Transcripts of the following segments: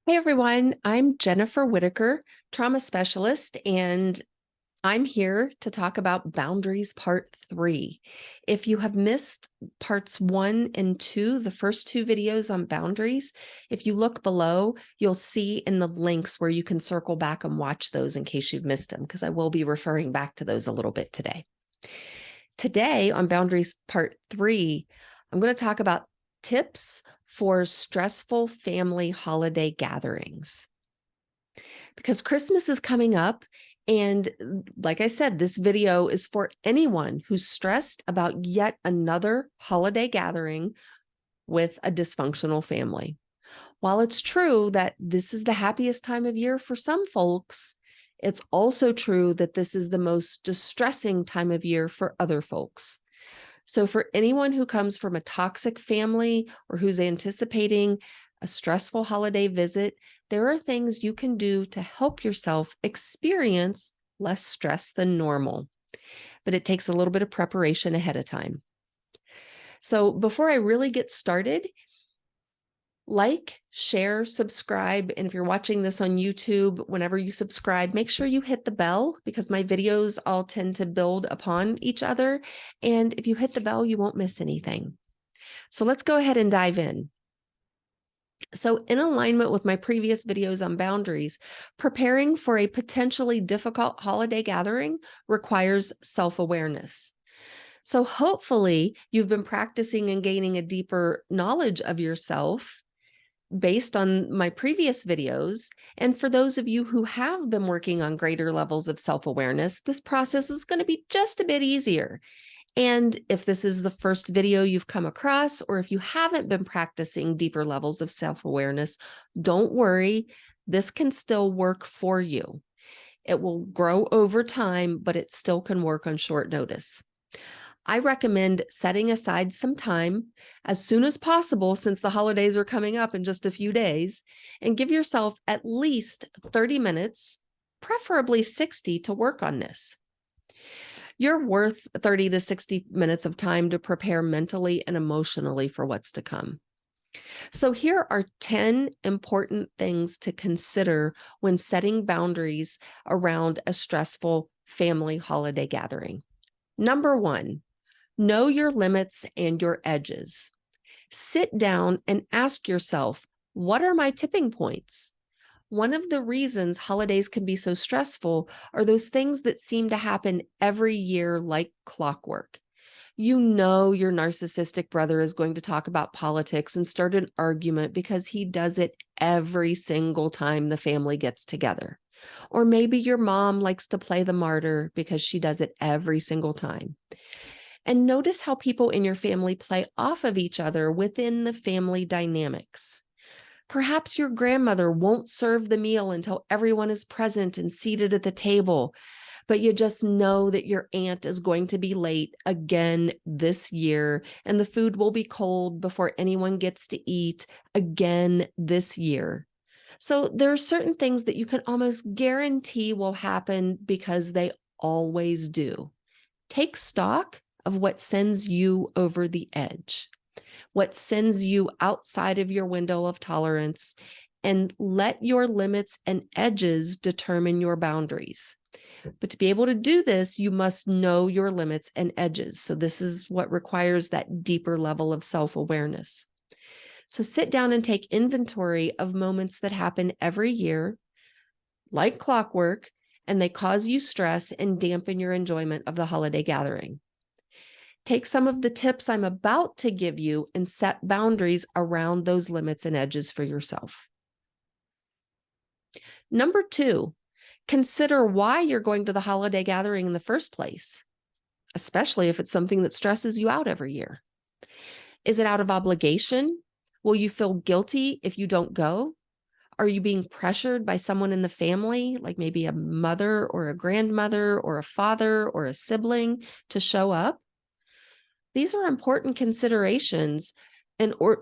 Hey everyone, I'm Jennifer Whitacre, trauma specialist, and I'm here to talk about boundaries part 3. If you have missed parts 1 and 2, the first 2 videos on boundaries, if you look below, you'll see in the links where you can circle back and watch those in case you've missed them, because I will be referring back to those a little bit today. Today on boundaries part 3, I'm going to talk about tips for stressful family holiday gatherings. Because Christmas is coming up, and like I said, this video is for anyone who's stressed about yet another holiday gathering with a dysfunctional family. While it's true that this is the happiest time of year for some folks, it's also true that this is the most distressing time of year for other folks. So for anyone who comes from a toxic family or who's anticipating a stressful holiday visit, there are things you can do to help yourself experience less stress than normal. But it takes a little bit of preparation ahead of time. So before I really get started, like, share, subscribe, and if you're watching this on YouTube, whenever you subscribe, make sure you hit the bell because my videos all tend to build upon each other. And if you hit the bell, you won't miss anything. So let's go ahead and dive in. So in alignment with my previous videos on boundaries, preparing for a potentially difficult holiday gathering requires self-awareness. So hopefully you've been practicing and gaining a deeper knowledge of yourself based on my previous videos. And for those of you who have been working on greater levels of self-awareness, this process is going to be just a bit easier. And if this is the first video you've come across, or if you haven't been practicing deeper levels of self-awareness, don't worry, this can still work for you. It will grow over time, but it still can work on short notice. I recommend setting aside some time as soon as possible, since the holidays are coming up in just a few days, and give yourself at least 30 minutes, preferably 60, to work on this. You're worth 30 to 60 minutes of time to prepare mentally and emotionally for what's to come. So here are 10 important things to consider when setting boundaries around a stressful family holiday gathering. Number 1, know your limits and your edges. Sit down and ask yourself, what are my tipping points? One of the reasons holidays can be so stressful are those things that seem to happen every year like clockwork. You know your narcissistic brother is going to talk about politics and start an argument because he does it every single time the family gets together. Or maybe your mom likes to play the martyr because she does it every single time. And notice how people in your family play off of each other within the family dynamics. Perhaps your grandmother won't serve the meal until everyone is present and seated at the table, but you just know that your aunt is going to be late again this year, and the food will be cold before anyone gets to eat again this year. So there are certain things that you can almost guarantee will happen because they always do. Take stock of what sends you over the edge, what sends you outside of your window of tolerance, and let your limits and edges determine your boundaries. But to be able to do this, you must know your limits and edges. So this is what requires that deeper level of self-awareness. So sit down and take inventory of moments that happen every year, like clockwork, and they cause you stress and dampen your enjoyment of the holiday gathering. Take some of the tips I'm about to give you and set boundaries around those limits and edges for yourself. Number 2, consider why you're going to the holiday gathering in the first place, especially if it's something that stresses you out every year. Is it out of obligation? Will you feel guilty if you don't go? Are you being pressured by someone in the family, like maybe a mother or a grandmother or a father or a sibling, to show up? These are important considerations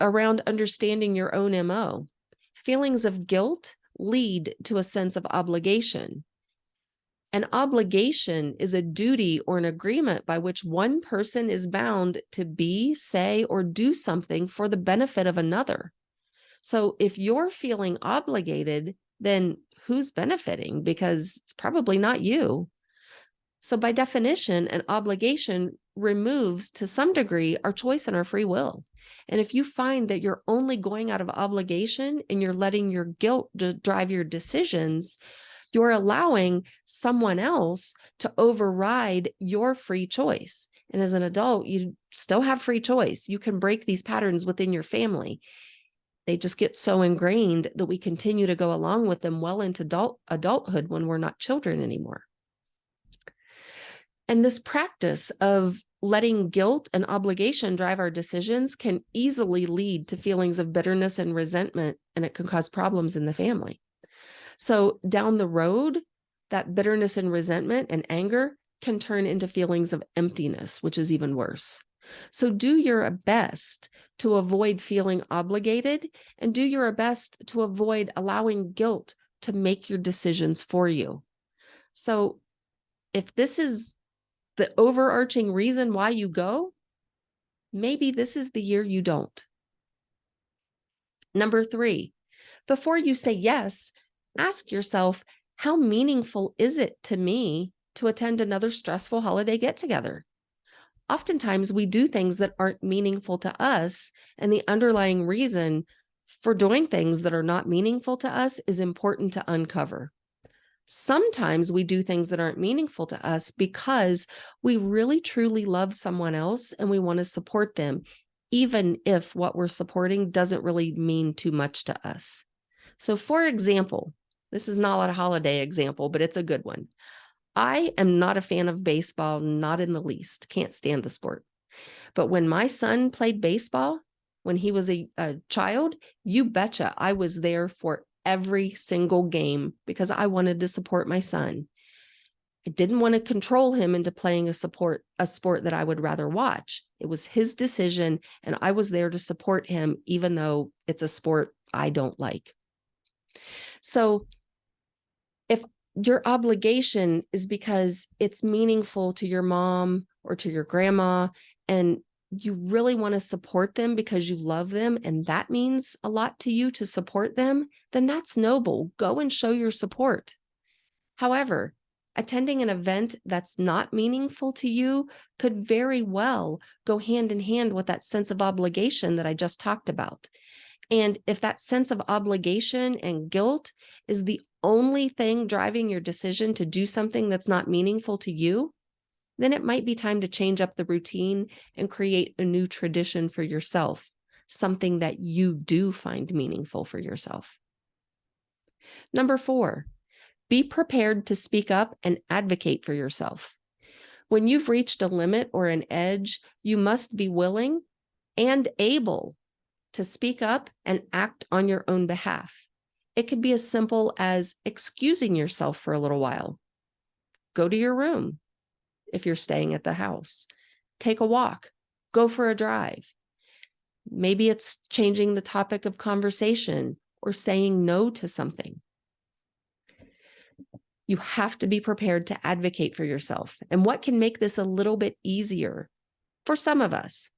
around understanding your own MO. Feelings of guilt lead to a sense of obligation. An obligation is a duty or an agreement by which one person is bound to be, say, or do something for the benefit of another. So if you're feeling obligated, then who's benefiting? Because it's probably not you. So by definition, an obligation removes to some degree our choice and our free will. And if you find that you're only going out of obligation and you're letting your guilt drive your decisions, you're allowing someone else to override your free choice. And as an adult, you still have free choice. You can break these patterns within your family. They just get so ingrained that we continue to go along with them well into adulthood when we're not children anymore. And this practice of letting guilt and obligation drive our decisions can easily lead to feelings of bitterness and resentment, and it can cause problems in the family. So down the road, that bitterness and resentment and anger can turn into feelings of emptiness, which is even worse. So do your best to avoid feeling obligated, and do your best to avoid allowing guilt to make your decisions for you. So if this is the overarching reason why you go, maybe this is the year you don't. Number 3, before you say yes, ask yourself, how meaningful is it to me to attend another stressful holiday get-together? Oftentimes we do things that aren't meaningful to us, and the underlying reason for doing things that are not meaningful to us is important to uncover. Sometimes we do things that aren't meaningful to us because we really truly love someone else and we want to support them, even if what we're supporting doesn't really mean too much to us. So for example, this is not a holiday example, but it's a good one. I am not a fan of baseball, not in the least. Can't stand the sport. But when my son played baseball, when he was a child, you betcha I was there for every single game because I wanted to support my son. I didn't want to control him into playing a sport that I would rather watch. It was his decision, and I was there to support him, even though it's a sport I don't like. So if your obligation is because it's meaningful to your mom or to your grandma, and you really want to support them because you love them, and that means a lot to you to support them, then that's noble. Go and show your support. However, attending an event that's not meaningful to you could very well go hand in hand with that sense of obligation that I just talked about. And if that sense of obligation and guilt is the only thing driving your decision to do something that's not meaningful to you, then it might be time to change up the routine and create a new tradition for yourself, something that you do find meaningful for yourself. Number 4, be prepared to speak up and advocate for yourself. When you've reached a limit or an edge, you must be willing and able to speak up and act on your own behalf. It could be as simple as excusing yourself for a little while. Go to your room if you're staying at the house. Take a walk. Go for a drive. Maybe it's changing the topic of conversation or saying no to something. You have to be prepared to advocate for yourself. And what can make this a little bit easier for some of us?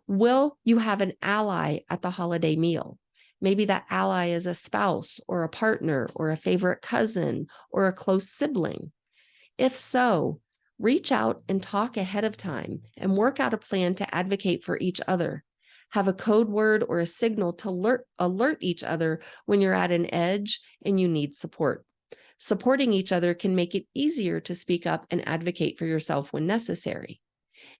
Will you have an ally at the holiday meal? Maybe that ally is a spouse or a partner or a favorite cousin or a close sibling. If so, reach out and talk ahead of time and work out a plan to advocate for each other. Have a code word or a signal to alert each other when you're at an edge and you need support. Supporting each other can make it easier to speak up and advocate for yourself when necessary.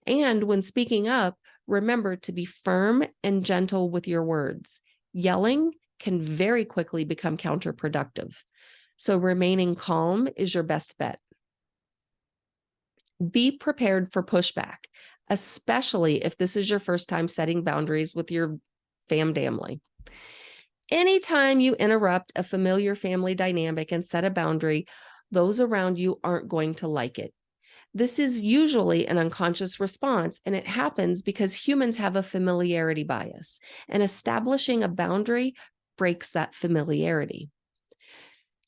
And when speaking up, remember to be firm and gentle with your words. Yelling can very quickly become counterproductive. So remaining calm is your best bet. Be prepared for pushback, especially if this is your first time setting boundaries with your family. Anytime you interrupt a familiar family dynamic and set a boundary, those around you aren't going to like it. This is usually an unconscious response, and it happens because humans have a familiarity bias, and establishing a boundary breaks that familiarity.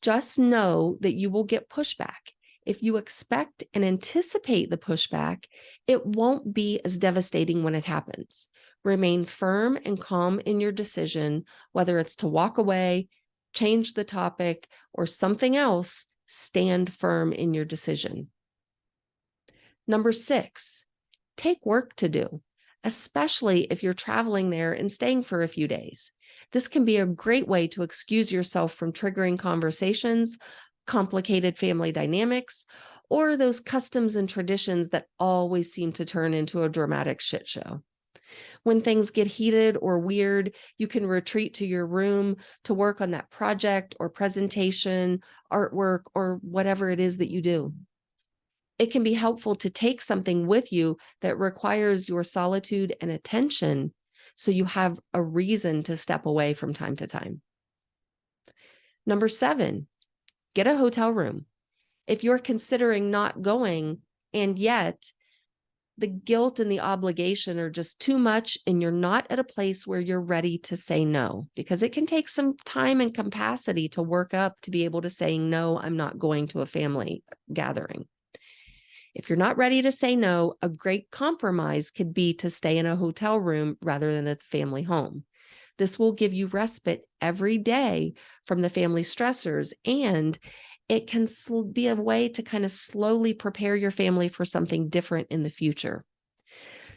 Just know that you will get pushback. If you expect and anticipate the pushback, it won't be as devastating when it happens. Remain firm and calm in your decision, whether it's to walk away, change the topic, or something else. Stand firm in your decision. Number 6, take work to do, especially if you're traveling there and staying for a few days. This can be a great way to excuse yourself from triggering conversations, complicated family dynamics, or those customs and traditions that always seem to turn into a dramatic shit show. When things get heated or weird, you can retreat to your room to work on that project or presentation, artwork, or whatever it is that you do. It can be helpful to take something with you that requires your solitude and attention so you have a reason to step away from time to time. Number 7, get a hotel room. If you're considering not going and yet the guilt and the obligation are just too much and you're not at a place where you're ready to say no, because it can take some time and capacity to work up to be able to say, no, I'm not going to a family gathering. If you're not ready to say no, a great compromise could be to stay in a hotel room rather than at the family home. This will give you respite every day from the family stressors, and it can be a way to kind of slowly prepare your family for something different in the future.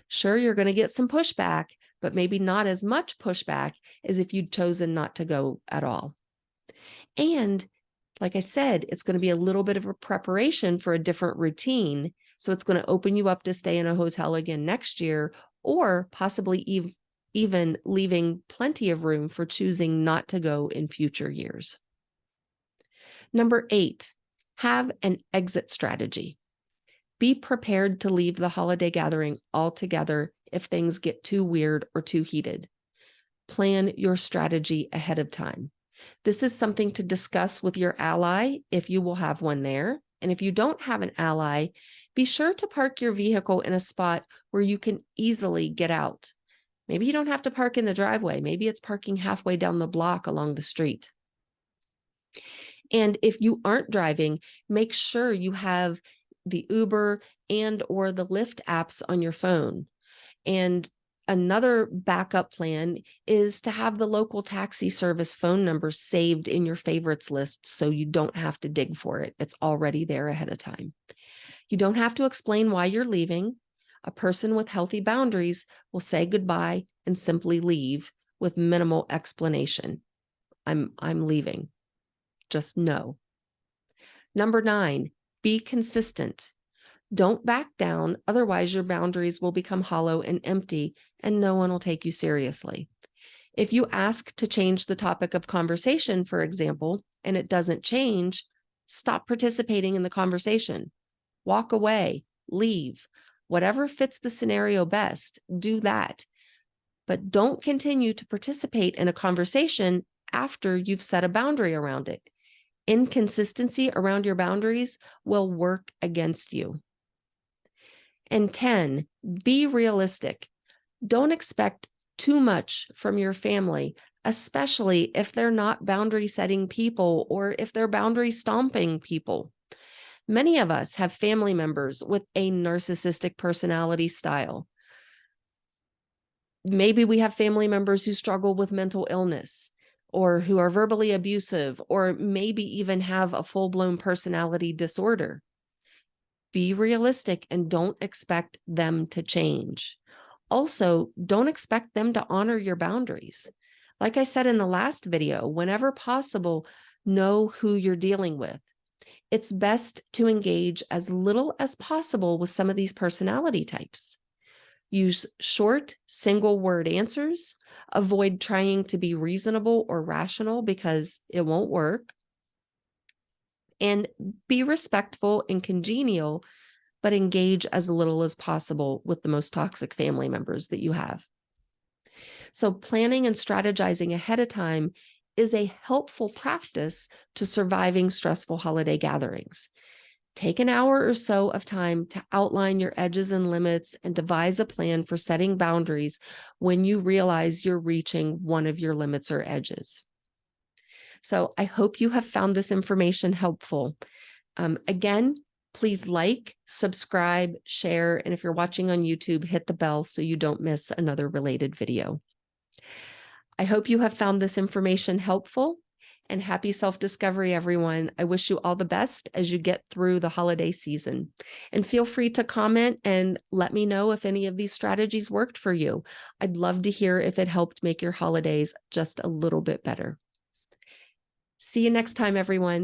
Sure, you're going to get some pushback, but maybe not as much pushback as if you'd chosen not to go at all. And like I said, it's going to be a little bit of a preparation for a different routine. So it's going to open you up to stay in a hotel again next year, or possibly even leaving plenty of room for choosing not to go in future years. Number 8, have an exit strategy. Be prepared to leave the holiday gathering altogether if things get too weird or too heated. Plan your strategy ahead of time. This is something to discuss with your ally if you will have one there. And if you don't have an ally, be sure to park your vehicle in a spot where you can easily get out. Maybe you don't have to park in the driveway. Maybe it's parking halfway down the block along the street. And if you aren't driving, make sure you have the Uber and or the Lyft apps on your phone. And another backup plan is to have the local taxi service phone number saved in your favorites list so you don't have to dig for it. It's already there ahead of time. You don't have to explain why you're leaving. A person with healthy boundaries will say goodbye and simply leave with minimal explanation. I'm leaving. Just no. Number 9, be consistent. Don't back down, otherwise your boundaries will become hollow and empty, and no one will take you seriously. If you ask to change the topic of conversation, for example, and it doesn't change, stop participating in the conversation. Walk away, leave. Whatever fits the scenario best, do that. But don't continue to participate in a conversation after you've set a boundary around it. Inconsistency around your boundaries will work against you. And 10, be realistic. Don't expect too much from your family, especially if they're not boundary setting people or if they're boundary stomping people. Many of us have family members with a narcissistic personality style. Maybe we have family members who struggle with mental illness or who are verbally abusive, or maybe even have a full-blown personality disorder. Be realistic and don't expect them to change. Also, don't expect them to honor your boundaries. Like I said in the last video, whenever possible, know who you're dealing with. It's best to engage as little as possible with some of these personality types. Use short, single-word answers. Avoid trying to be reasonable or rational because it won't work. And be respectful and congenial, but engage as little as possible with the most toxic family members that you have. So planning and strategizing ahead of time is a helpful practice to surviving stressful holiday gatherings. Take an hour or so of time to outline your edges and limits and devise a plan for setting boundaries when you realize you're reaching one of your limits or edges. So I hope you have found this information helpful. Again, Please like, subscribe, share, and if you're watching on YouTube, hit the bell so you don't miss another related video. I hope you have found this information helpful, and happy self-discovery, everyone. I wish you all the best as you get through the holiday season. And feel free to comment and let me know if any of these strategies worked for you. I'd love to hear if it helped make your holidays just a little bit better. See you next time, everyone.